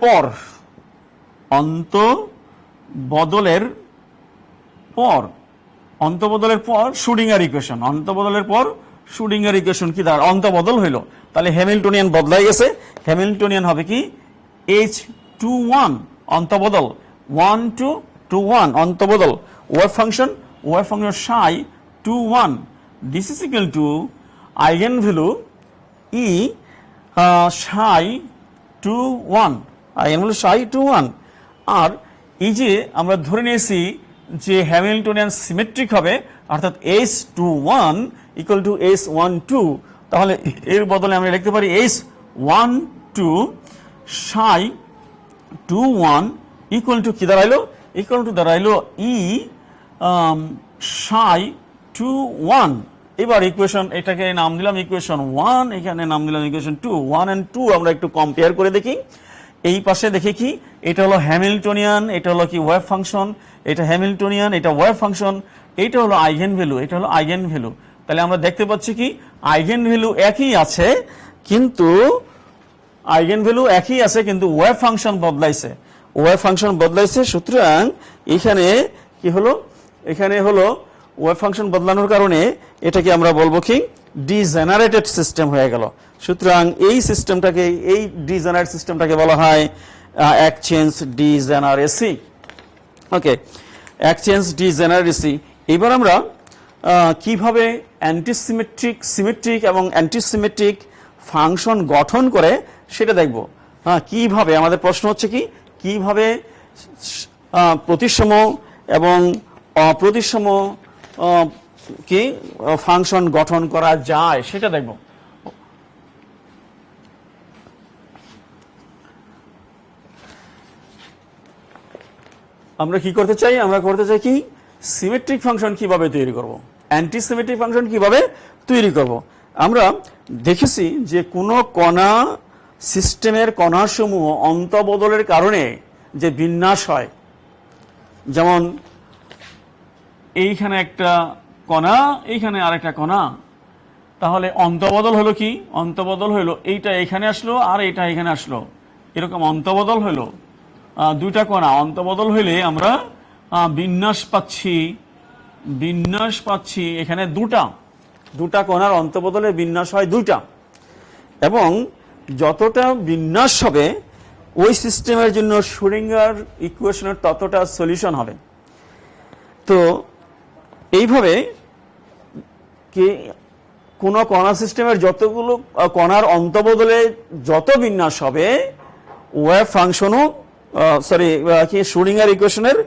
পর শ্রোডিঙ্গার ইকুয়েশন কি দাঁড়ায়? অন্তবদল হইল, তাহলে হ্যামিল্টনিয়ান বদলাই গেছে, হ্যামিল্টনিয়ান হবে কি H21 অন্তবদল, 1 to 1 অন্তবদল, wave function psi21। This is equal to eigen value psi21, আর এই যে আমরা ধরে নিয়েছি যে হ্যামিল্টনিয়ান সিমেট্রিক হবে অর্থাৎ H21 ইকুয়াল টু H12, তাহলে এর বদলে আমরা লিখতে পারি H12 psi21 ইকুয়াল টু কি দাঁড়াইলো? দাঁড়াইলো psi21। এবার ইকুয়েশন, এটাকে নাম দিলাম ইকুয়েশন 1, এখানে নাম দিলাম ইকুয়েশন 2। 1 and 2 আমরা একটু কম্পেয়ার করে দেখি। এই পাশে দেখি কি, এটা হলো হ্যামিল্টনিয়ান, এটা হলো কি ওয়েভ ফাংশন, এটা হ্যামিল্টনিয়ান, এটা ওয়েভ ফাংশন, এটা হলো আইগেন ভ্যালু, তাহলে আমরা দেখতে পাচ্ছি কি আইগেন ভ্যালু একই আছে কিন্তু ওয়েভ ফাংশন বদলাইছে। সুতরাং এখানে কি হলো? এখানে হলো ওয়েভ ফাংশন বদলানোর কারণে এটাকে আমরা বলবো কি ডিজেনারেটেড সিস্টেম হয়ে গেল। সুতরাং এই ডিজেনারেট সিস্টেমটাকে বলা হয় এক্সচেঞ্জ ডিজেনারেসি। ওকে, এক্সচেঞ্জ ডিজেনারেসি। এবার আমরা কিভাবে সিমেট্রিক এবং অ্যান্টিসিমেট্রিক ফাংশন গঠন করে সেটা দেখব। কিভাবে, আমাদের প্রশ্ন হচ্ছে কিভাবে প্রতিসম এবং অপ্রতিসম কি ফাংশন গঠন করা যায় সেটা দেখব। আমরা কি করতে চাই? আমরা করতে চাই কি সিমেট্রিক ফাংশন কিভাবে তৈরি করব, অ্যান্টি সিমেট্রিক ফাংশন কিভাবে তৈরি করব। আমরা দেখেছি যে কোনো কণা সিস্টেমের কণাসমূহ অন্তবদলের কারণে যে বিন্যাস হয়, যেমন এইখানে একটা কণা, এইখানে আরেকটা কণা, তাহলে অন্তবদল হলো কি? অন্তবদল হলো এইটা এখানে আসলো আর এইটা এখানে আসলো, এরকম অন্তবদল হলো দুইটা কণা। অন্তবদল হইলে আমরা বিন্যাস পাচ্ছি এখানে দুটা কণার অন্তবদলে বিন্যাস হয় দুইটা, এবং যতটা বিন্যাস হবে ওই সিস্টেমের জন্য শ্রোডিঙ্গার ইকুয়েশনের ততটা সলিউশন হবে। তো এইভাবে কি কোনো কণা সিস্টেমের যতগুলো কণার অন্তবদলে যত বিন্যাস হবে ওয়েভ ফাংশনও কি শ্রোডিঙ্গার ইকুয়েশনের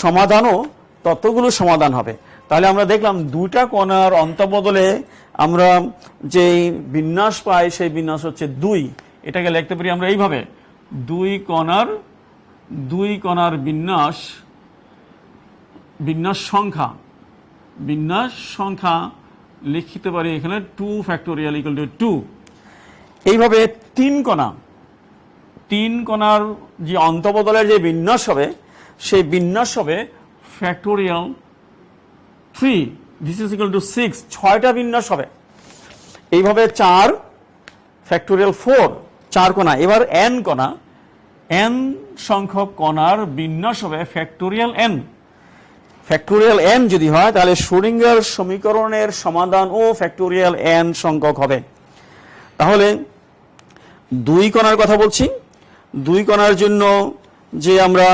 সমাধানও ততগুলো সমাধান হবে। তাহলে আমরা দেখলাম দুইটা কণার অন্তবদলে আমরা যে বিন্যাস পাই সেই বিন্যাস হচ্ছে 2। এটাকে লিখতে পারি আমরা এইভাবে, দুই কণার বিন্যাস সংখ্যা লিখতে পারি এখানে 2 ফ্যাক্টোরিয়াল ইকুয়াল টু 2। এইভাবে তিন কণার যে অন্তবদলের যে বিন্যাস হবে সেই বিন্যাস হবে factorial 3, this is equal two 6, 6টা বিন্যাস হবে। এইভাবে 4 ফ্যাক্টোরিয়াল 4, 4 কণা। এবার n কণা, n সংখ্যক কণার বিন্যাস হবে ফ্যাক্টোরিয়াল n। ফ্যাক্টোরিয়াল n যদি হয় তাহলে শ্রোডিঙ্গার সমীকরণের সমাধান ও ফ্যাক্টোরিয়াল n সংখ্যক হবে। তাহলে 2 কণার কথা বলছি। 2 কণার জন্য যে আমরা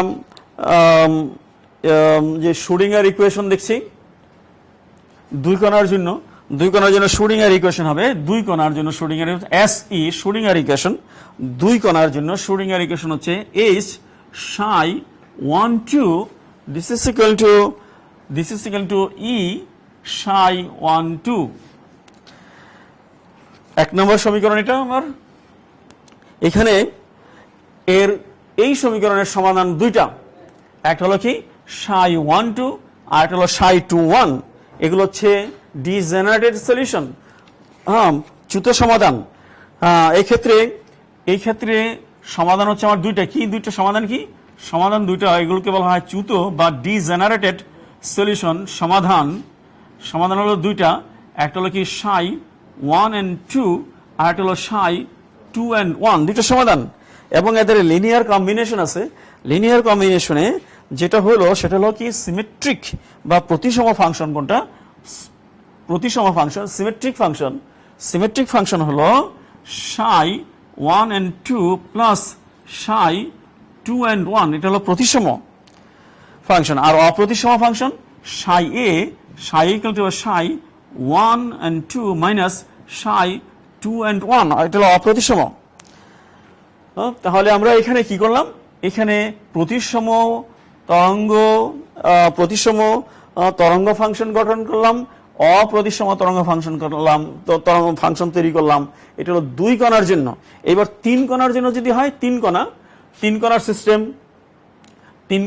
যে শ্রোডিঙ্গার ইকুয়েশন দেখছি, 2 কণার জন্য শ্রোডিঙ্গার ইকুয়েশন হবে, 2 কণার জন্য শ্রোডিঙ্গার SE শ্রোডিঙ্গার ইকুয়েশন, 2 কণার জন্য শ্রোডিঙ্গার ইকুয়েশন হচ্ছে H psi 1 2, this is equal to E psi 1 2। 1 নম্বর সমীকরণ এটা আমার। এখানে এর এই সমীকরণের সমাধান দুইটা, একটা হলো কি psi 1 2 আর একটা হলো psi 2 1। এগুলো হচ্ছে ডিজেনারেটেড সলিউশন, চ্যুত সমাধান। এই ক্ষেত্রে সমাধান হচ্ছে আমার দুইটা। কি দুইটা সমাধান? কি সমাধান দুইটা, এগুলোকে বলা হয় চ্যুত বা ডিজেনারেটেড সলিউশন। সমাধান হলো দুইটা, একটা হলো কি psi 1 and 2 আর একটা হলো psi 2 and 1, দুইটা সমাধান। এবং এদের লিনিয়ার কম্বিনেশন আছে। লিনিয়ার কম্বিনেশনে যেটা হলো সেটা হলো কি সিমেট্রিক বা প্রতিসম ফাংশন। কোনটা? প্রতিসম ফাংশন, সিমেট্রিক ফাংশন হলো psi 1 and 2 plus psi 2 and 1, এটা হলো প্রতিসম ফাংশন। আর অপ্রতিসম ফাংশন psi equal to psi 1 and 2 minus psi 2 and 1, এটা হলো অপ্রতিসম। তাহলে আমরা এখানে কি করলাম? এখানে প্রতিসম তরঙ্গ ফাংশন গঠন করলাম, অপ্রতিসম তরঙ্গ ফাংশন করলাম, তো তরঙ্গ ফাংশন তৈরি করলাম। এটা হলো 2 কণার জন্য। এবার 3 কণার জন্য যদি হয়, 3 কণার সিস্টেম, 3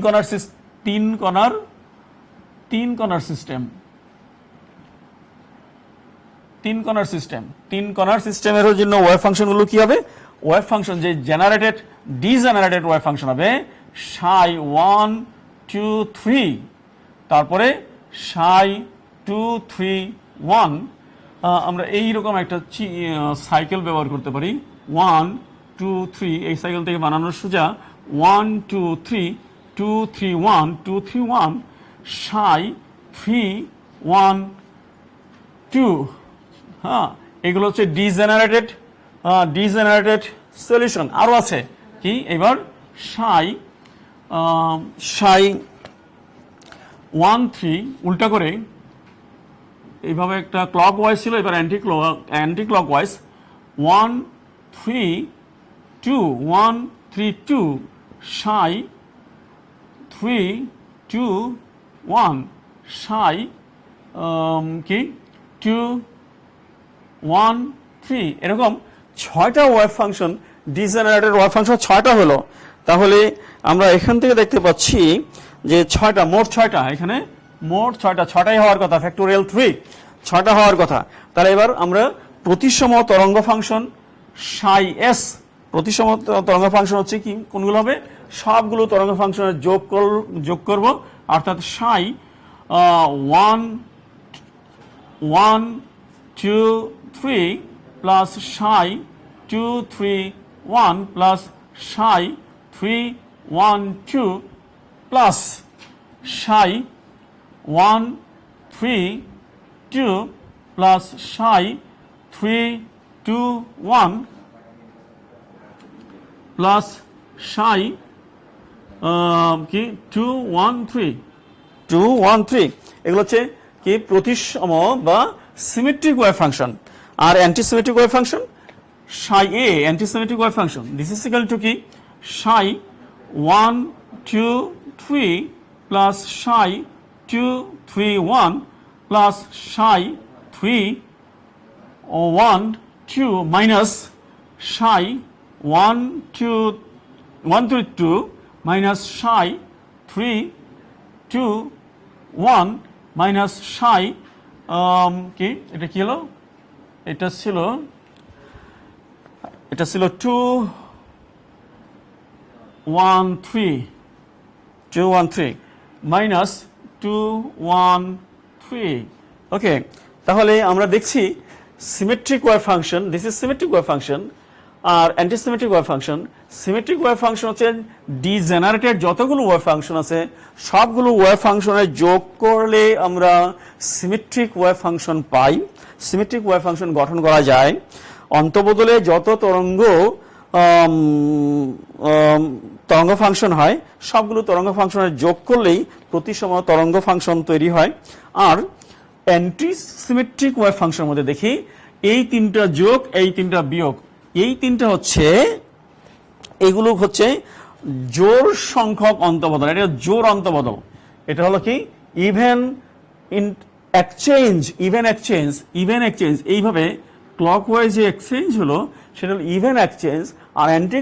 কণার সিস্টেমের জন্য ওয়েভ ফাংশনগুলো কি হবে? ওয়েভ ফাংশন যে ডিজেনারেটেড ওয়েভ ফাংশন হবে psi 1 2 3, তারপরে psi 2 3 1। আমরা এইরকম একটা সাইকেল ব্যবহার করতে পারি, 1 2 3। এই সাইকেল থেকে বানানোর সোজা 1 2 3 2 3 1 2 3 1 psi 3 1 2। এগুলো হচ্ছে ডিজেনারেটেড সলিউশন। আরও আছে কি? এবার psi 1 3 উল্টা করে এইভাবে একটা ক্লক ওয়াইজ ছিল, এবার anti clock wise 1 3 2 1 3 2 psi 3 2 1 psi কি 2 1 3 এরকম 6টা ওয়েভ ফাংশন ডিজেনারেটেড ওয়েভ ফাংশন 6টা হলো। তাহলে আমরা এখান থেকে দেখতে পাচ্ছি যে 6টা, মোট 6টা, এখানে মোট 6টাই হওয়ার কথা, ফ্যাক্টোরিয়াল 3 6টা হওয়ার কথা। তাহলে এবার আমরা প্রতিসম তরঙ্গ ফাংশন সাই এস, প্রতিসম তরঙ্গ ফাংশন হচ্ছে কি, কোনগুলো হবে, সবগুলো তরঙ্গ ফাংশনের যোগ করব, অর্থাৎ সাই 1 1 2 3 প্লাস সাই 2 3 1 প্লাস সাই 3 1 2 প্লাস সাই 1 3 2 প্লাস সাই 3 2 1 প্লাস সাই কি 2 1 3 2 1 3, এগুলো হচ্ছে কি প্রতিসম বা সিমেট্রিক ওয়েভ ফাংশন। আর antisymmetric wave function psi A, antisymmetric wave function, this is equal to কি সাই 1 2 3 প্লাস সাই 2 3 1 প্লাস সাই 3 1 2 মাইনাস সাই 1 2 1 3 2 মাইনাস সাই 3 2 1 মাইনাস সাই কি, এটা কি হলো, এটা ছিল 2 1 3 2 1 3 মাইনাস 2 1 3। ওকে, তাহলে আমরা দেখছি symmetric wave function, this is symmetric wave function, আর antisymmetric wave function. Symmetric wave function হচ্ছে ডিজেনারেটেড যতগুলো ওয়েভ ফাংশন আছে সবগুলো ওয়েভ ফাংশনের যোগ করলে আমরা সিমেট্রিক ওয়েভ ফাংশন পাই। সিমেট্রিক ওয়েভ ফাংশন গঠন করা যায় অন্তবদলে যত তরঙ্গ ফাংশন হয় সবগুলো তরঙ্গ ফাংশনের যোগ করলেই প্রতিসম তরঙ্গ ফাংশন তৈরি হয়। আর অ্যান্টিসিমেট্রিক ওয়েভ ফাংশনের মধ্যে দেখি এই তিনটা যোগ, এই তিনটা বিয়োগ, এই তিনটা হচ্ছে, এগুলো হচ্ছে জোড় সংখ্যক অন্তবদল, এটা জোড় অন্তবদল। এটা হলো কি ইভেন এক্সচেঞ্জ, ইভেন এক্সচেঞ্জ, এইভাবে ক্লকওয়াইজ যে এক্সচেঞ্জ হলো সেটা হলো ইভেন এক্সচেঞ্জ, আর অ্যান্টি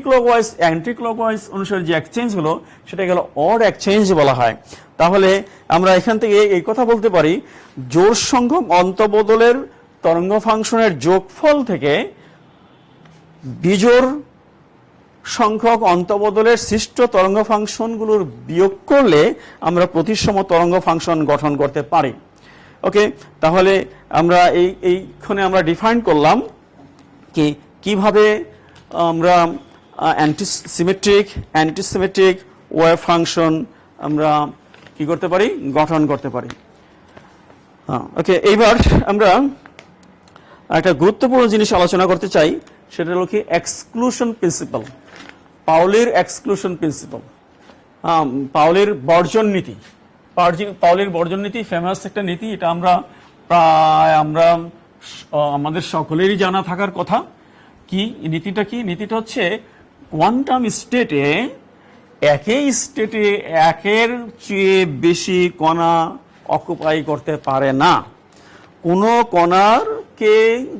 ক্লকওয়াইজ অনুসারে যে এক্সচেঞ্জ হলো সেটা গেল অড এক্সচেঞ্জ বলা হয়। তাহলে আমরা এখান থেকে এই কথা বলতে পারি জোড় সংখ্যক অন্তবদলের তরঙ্গ ফাংশনের যোগফল থেকে বিজোড় সংখ্যক অন্তবদলের সৃষ্ট তরঙ্গ ফাংশনগুলোর বিয়োগ করলে আমরা প্রতিসম তরঙ্গ ফাংশন গঠন করতে পারি। ওকে, তাহলে আমরা এইখানে আমরা ডিফাইন করলাম কি কিভাবে আমরা অ্যান্টিসিমেট্রিক ওয়েভ ফাংশন আমরা কি করতে পারি, গঠন করতে পারি। ওকে, এইবার আমরা একটা গুরুত্বপূর্ণ জিনিস আলোচনা করতে চাই, সেটা হলো কি এক্সক্লুশন প্রিন্সিপাল, পাউলির এক্সক্লুশন প্রিন্সিপাল, পাউলির বর্জন নীতি। পাউলির বর্জন নীতি ফেমাস একটা নীতি, এটা আমাদের সকলেরই জানা থাকার কথা। কি নীতিটা, কি নীতিটা হচ্ছে কোয়ান্টাম স্টেটে একই স্টেটে একের চেয়ে বেশি কণা অকুপাই করতে পারে না। কোনো কণাকে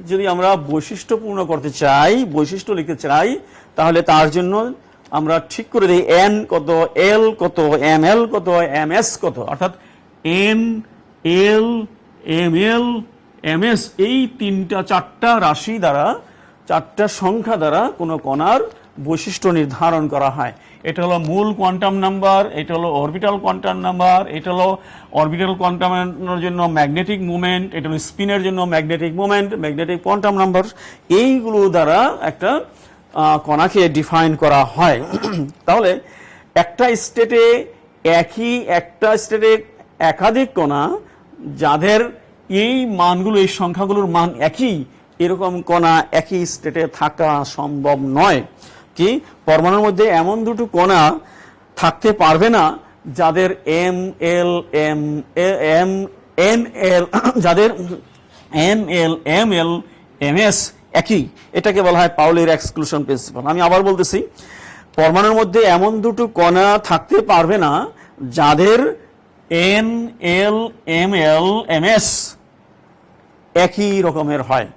যদি আমরা বৈশিষ্ট্যপূর্ণ করতে চাই, বৈশিষ্ট্য লিখতে চাই, তাহলে তার জন্য আমরা ঠিক করে দিই এন কত, এল কত, এম এল কত, এম এস কত, অর্থাৎ N, l, M L, M S, এই চারটা রাশি দ্বারা, চারটা সংখ্যা দ্বারা কোনো কণার বৈশিষ্ট্য নির্ধারণ করা হয়। এটা হলো মূল কোয়ান্টাম নাম্বার, এটা হলো অরবিটাল কোয়ান্টাম নাম্বার, এটা হলো অরবিটাল কোয়ান্টামের জন্য ম্যাগনেটিক মুভমেন্ট, এটা হলো স্পিনের জন্য magnetic movement, magnetic quantum number. এইগুলো দ্বারা একটা কণাকে ডিফাইন করা হয়। তাহলে একটা স্টেটে একাধিক কণা যাদের এই মানগুলো, এই সংখ্যাগুলোর মান একই, এরকম কণা একই স্টেটে থাকা সম্ভব নয়। কি পরমাণুর মধ্যে এমন দুটো কণা থাকতে পারবে না যাদের এম এল এম এন এল, যাদের M L M L M S একই, এটাকে বলা হয় পাউলির এক্সক্লুশন প্রিন্সিপাল। আমি আবার বলতেছি, পরমাণুর মধ্যে এমন দুটো কণা থাকতে পারবে না যাদের n l M L M S একই রকমের হয়।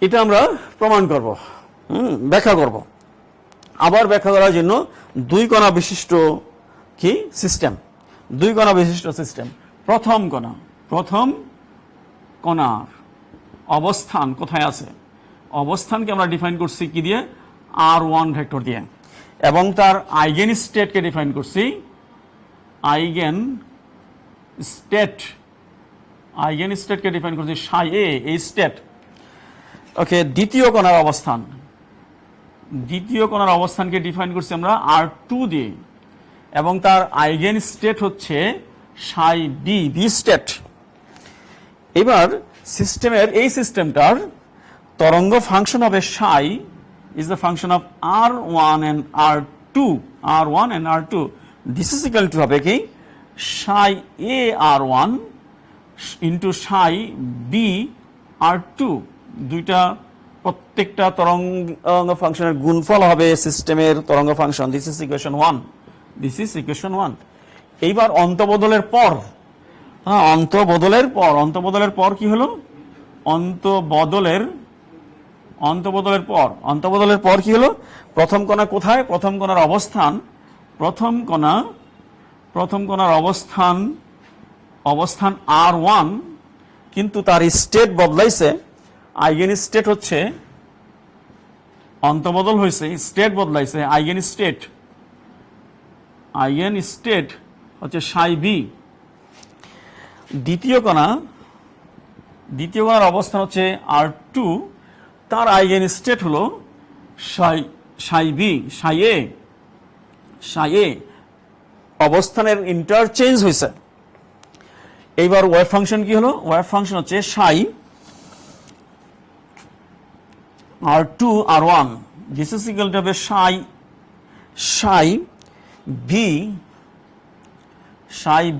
এটা আমরা প্রমাণ করব, ব্যাখ্যা করব। আবার ব্যাখ্যা করার জন্য দুই কণা বিশিষ্ট কি সিস্টেম, দুই কণা বিশিষ্ট সিস্টেম। প্রথম কণার অবস্থান কোথায় আছে, অবস্থানকে আমরা ডিফাইন করছি কি দিয়ে, R1 ভেক্টর দিয়ে, এবং তার আইগেন স্টেটকে ডিফাইন করছি আইগেন স্টেটকে ডিফাইন করছি সাই এ, এই স্টেট। ওকে, দ্বিতীয় কণার অবস্থানকে ডিফাইন করছি আমরা R2 দিয়ে, এবং তার আইগেন স্টেট হচ্ছে সাই বি, বি স্টেট। এবার এই সিস্টেমটার তরঙ্গ ফাংশন হবে সাই is the function of R1 and R2. This is equal to হবে কি psi A R1 into psi B R2, দুইটা প্রত্যেকটা তরঙ্গ ফাংশনের গুণফল হবে সিস্টেমের তরঙ্গ ফাংশন। This is equation 1। এইবার অন্তবদলের পর কি হলো, অন্তবদলের পর কি হলো, প্রথম কণা কোথায়, প্রথম কণার অবস্থান R1, কিন্তু তার স্টেট বদলাইছে, আইগেন স্টেট হচ্ছে, অন্তবদল হয়েছে, স্টেট বদলাইছে, আইগেন স্টেট হচ্ছে সাই বি। দ্বিতীয় কণার অবস্থান হচ্ছে R2, তার আইগেন স্টেট হলো সাই বি, সাই এ। অবস্থানের ইন্টারচেঞ্জ হয়েছে। এইবার ওয়েভ ফাংশন কি হলো, ওয়েভ ফাংশন হচ্ছে সাই R2 R1, this is equal two হবে সাই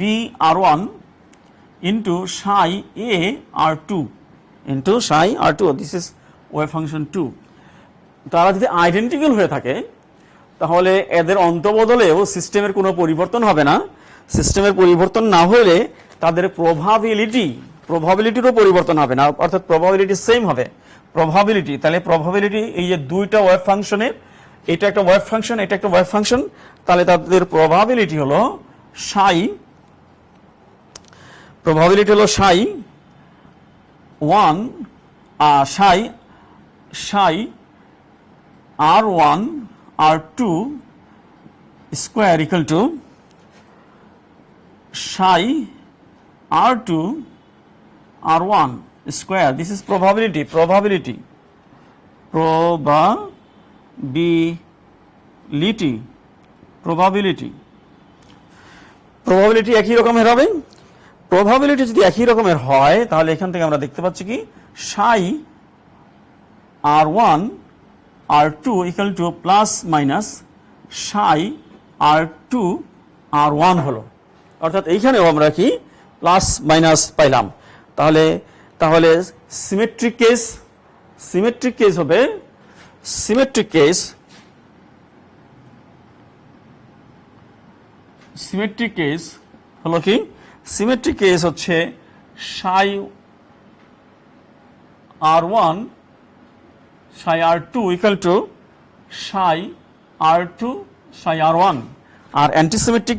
B R1 into Sai A R2 this is wave function 2। তারা যদি আইডেন্টিক্যাল হয়ে থাকে তাহলে এদের অন্তবদলেও সিস্টেমের কোনো পরিবর্তন হবে না। সিস্টেমের পরিবর্তন না হলে তাদের প্রবাবিলিটিরও পরিবর্তন হবে না, অর্থাৎ প্রবাবিলিটি সেম হবে। তাহলে প্রবাবিলিটি, এই যে দুইটা ওয়েভ ফাংশনের, এটা একটা ওয়েভ ফাংশন, এটা একটা ওয়েভ ফাংশন, তাহলে তাদের প্রবাবিলিটি হলো সাই R1 R2 square equal to psi R2 R1 square. This is probability একই রকমের হবে। প্রবাবিলিটি যদি একই রকমের হয় তাহলে এখান থেকে আমরা দেখতে পাচ্ছি কি psi R1 R2 equal to plus minus psi R2 R1 হলো, অর্থাৎ এইখানেও আমরা কি প্লাস মাইনাস পাইলাম। তাহলে সিমেট্রিক কেস হবে, সিমেট্রিক কেস হলো কি, সিমেট্রিক কেস হচ্ছে psi R1 psi R2 equal to psi R2 psi R1। R antisymmetric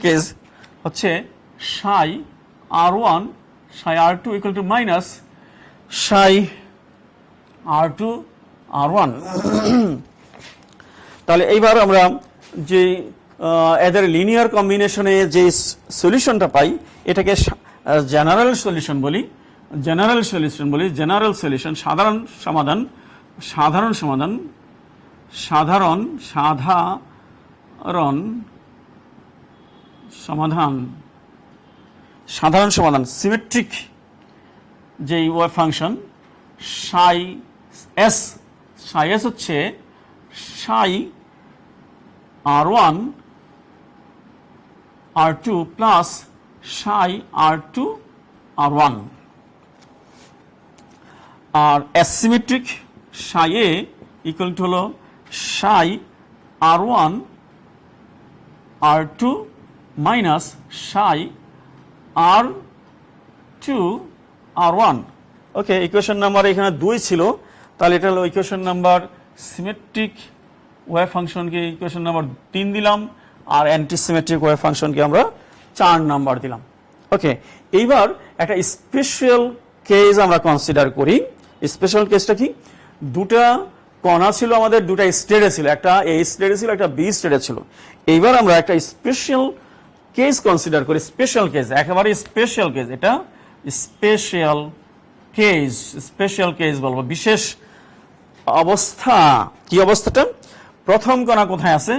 case হচ্ছে psi R1 psi R2 equal to minus psi R2 R1। তাহলে এইবার আমরা যে এদের লিনিয়ার কম্বিনেশনে যে সলিউশনটা পাই এটাকে জেনারেল সলিউশন বলি, সাধারণ সমাধান সিমেট্রিক যে ওয়েভ ফাংশন সাই এস হচ্ছে সাই R1 R2 plus psi R2 R1। R asymmetric Sai A equal to হলো সাই R1 R2 মাইনাস সাই R2 R1। ওকে, ইকুয়েশন নাম্বার এখানে 2 ছিল, তাহলে এটা হলো ইকুয়েশন নাম্বার সিমেট্রিক ওয়েভ ফাংশনকে ইকুয়েশন নাম্বার 3 দিলাম, আর অ্যান্টিসিমেট্রিক ওয়েভ ফাংশনকে আমরা 4 নাম্বার দিলাম। ওকে, এইবার একটা স্পেশাল কেস আমরা কনসিডার করি। স্পেশাল কেসটা কি? দুটা কণা ছিল আমাদের, দুটা স্টেটে ছিল, একটা এ স্টেটে ছিল, একটা বি স্টেটে ছিল। এইবার আমরা একটা স্পেশাল কেস কনসিডার করি। স্পেশাল কেস, একেবারে স্পেশাল কেস, এটা স্পেশাল কেস, স্পেশাল কেস বলবো, বিশেষ অবস্থা। কি অবস্থাটা? প্রথম কণা কোথায় আছে?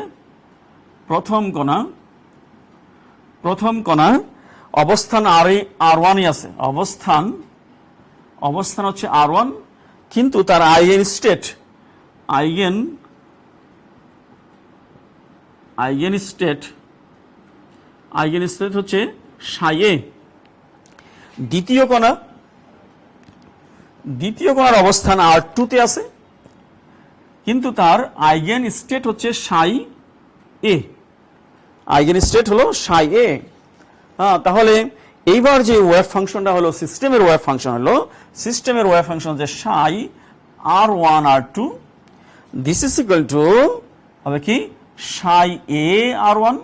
প্রথম কণা অবস্থান R1 আছে, অবস্থান হচ্ছে R1, কিন্তু তার আইগেন স্টেট হচ্ছে সাই এ। দ্বিতীয় কণার অবস্থান R2 তে আছে, কিন্তু তার আইগেন স্টেট হচ্ছে সাই এ, আইগেন স্টেট হলো সাই এ। তাহলে এইবার যে ওয়েভ ফাংশনটা হলো সিস্টেমের ওয়েভ ফাংশন যে সাই R1 R2, this is equal two হবে কি সাই এ R1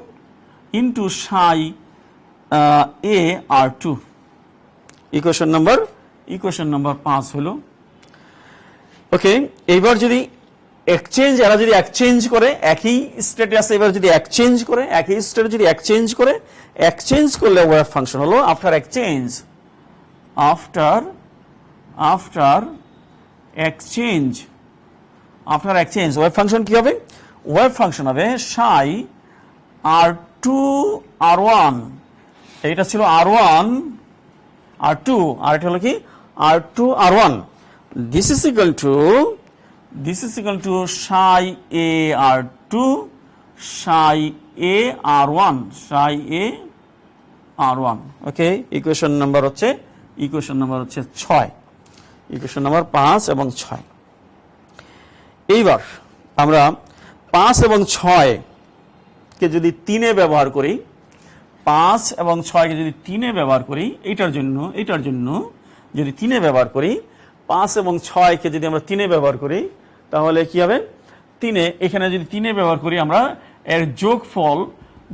ইন্টু সাই এ R2। ইকুয়েশন নাম্বার 5 হলো। ওকে, এইবার যদি এরা যদি এক্সচেঞ্জ করে, একই স্টেটে আছে, এবার যদি এক্সচেঞ্জ করে, একই স্টেটে যদি এক্সচেঞ্জ করলে ওয়েভ ফাংশন হলো আফটার এক্সচেঞ্জ ওয়েভ ফাংশন কি হবে? ওয়েভ ফাংশন হবে সাই R2 R1, এইটা ছিল R1 R2, আর এটা হলো কি R2 R1। This is equal two Sai A R2 Sai A R1, okay. Equation number হচ্ছে 6, ইকুয়েশন নাম্বার 5 এবং 6। এইবার আমরা 5 এবং 6 কে যদি 3-এ ব্যবহার করি, 5 এবং 6 কে যদি 3-এ ব্যবহার করি, এটার জন্য যদি 3-এ ব্যবহার করি, 5 এবং 6 কে যদি আমরা 3-এ ব্যবহার করি, তাহলে কি হবে? এখানে যদি 3-এ ব্যবহার করি, আমরা এর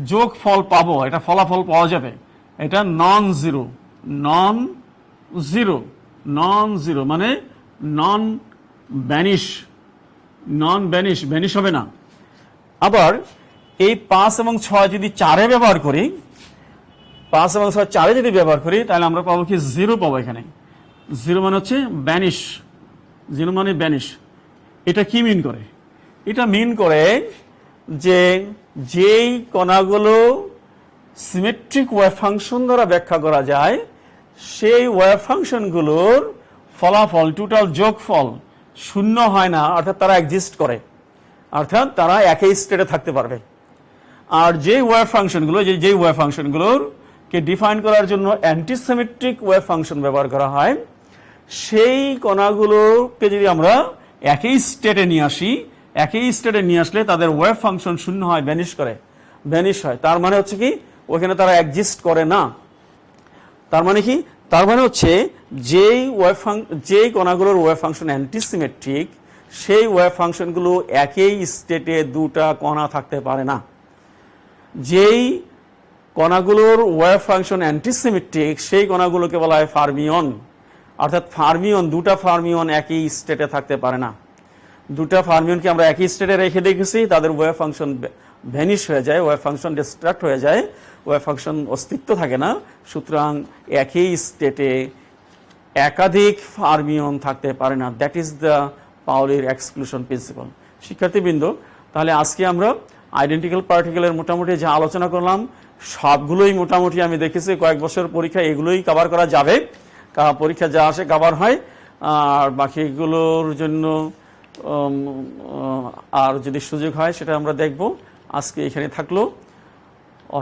যোগফল পাবো, এটা ফলাফল পাওয়া যাবে। এটা নন জিরো মানে নন ভ্যানিশ হবে না। আবার এই 5 এবং 6 যদি 4-এ ব্যবহার করি, 5 এবং 6 4-এ যদি ব্যবহার করি, তাহলে আমরা পাবো কি? 0 পাবো। এখানে 0 মানে হচ্ছে ভ্যানিশ। এটা কি মিন করে? এটা মিন করে যে যেই কণাগুলো সিমেট্রিক ওয়েভ ফাংশন দ্বারা ব্যাখ্যা করা যায়, সেই ওয়েভ ফাংশনগুলোর ফলাফল, টোটাল যোগফল 0 হয় না, অর্থাৎ তারা এক্সিস্ট করে, অর্থাৎ তারা একই স্টেটে থাকতে পারবে। আর যেই ওয়েভ ফাংশনগুলোকে ডিফাইন করার জন্য অ্যান্টিসিমেট্রিক ওয়েভ ফাংশন ব্যবহার করা হয়, সেই কণাগুলোকে যদি আমরা একই স্টেটে নিয়ে আসলে তাদের ওয়েভ ফাংশন 0 হয়, ভ্যানিশ হয়। তার মানে হচ্ছে কি? ওখানে তারা এক্সিস্ট করে না। তার মানে কি? তার মানে হচ্ছে যেই কণাগুলোর ওয়েভ ফাংশন অ্যান্টিসিমেট্রিক, সেই ওয়েভ ফাংশনগুলো একই স্টেটে দুটা কণা থাকতে পারে না। যেই কণাগুলোর ওয়েভ ফাংশন অ্যান্টিসিমেট্রিক, সেই কণাগুলোকে বলা হয় ফার্মিয়ন। অর্থাৎ দুটা ফার্মিয়ন একই স্টেটে থাকতে পারে না। দুটা ফার্মিয়নকে আমরা একই স্টেটে রেখে দেখেছি, তাদের ওয়েভ ফাংশন ভ্যানিশ হয়ে যায়, ওয়েভ ফাংশন ডিস্ট্রাক্ট হয়ে যায়, ওয়েভ ফাংশন অস্তিত্ব থাকে না। সুতরাং একই স্টেটে একাধিক ফার্মিয়ন থাকতে পারে না। দ্যাট ইজ দ্য পাউলির এক্সক্লুশন প্রিন্সিপাল। শিক্ষার্থীবৃন্দ, তাহলে আজকে আমরা আইডেন্টিক্যাল পার্টিকেলের মোটামুটি যা আলোচনা করলাম, সবগুলোই মোটামুটি আমি দেখেছি কয়েক বছর পরীক্ষা এগুলোই কভার করা যাবে, পরীক্ষা যা আসে কভার হয়। আর বাকিগুলোর জন্য আর যদি সুযোগ হয় সেটা আমরা দেখব। আজকে এখানে থাকলো।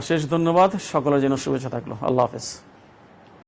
অশেষ ধন্যবাদ, সকলের জন্য শুভেচ্ছা থাকলো। আল্লাহ হাফেজ।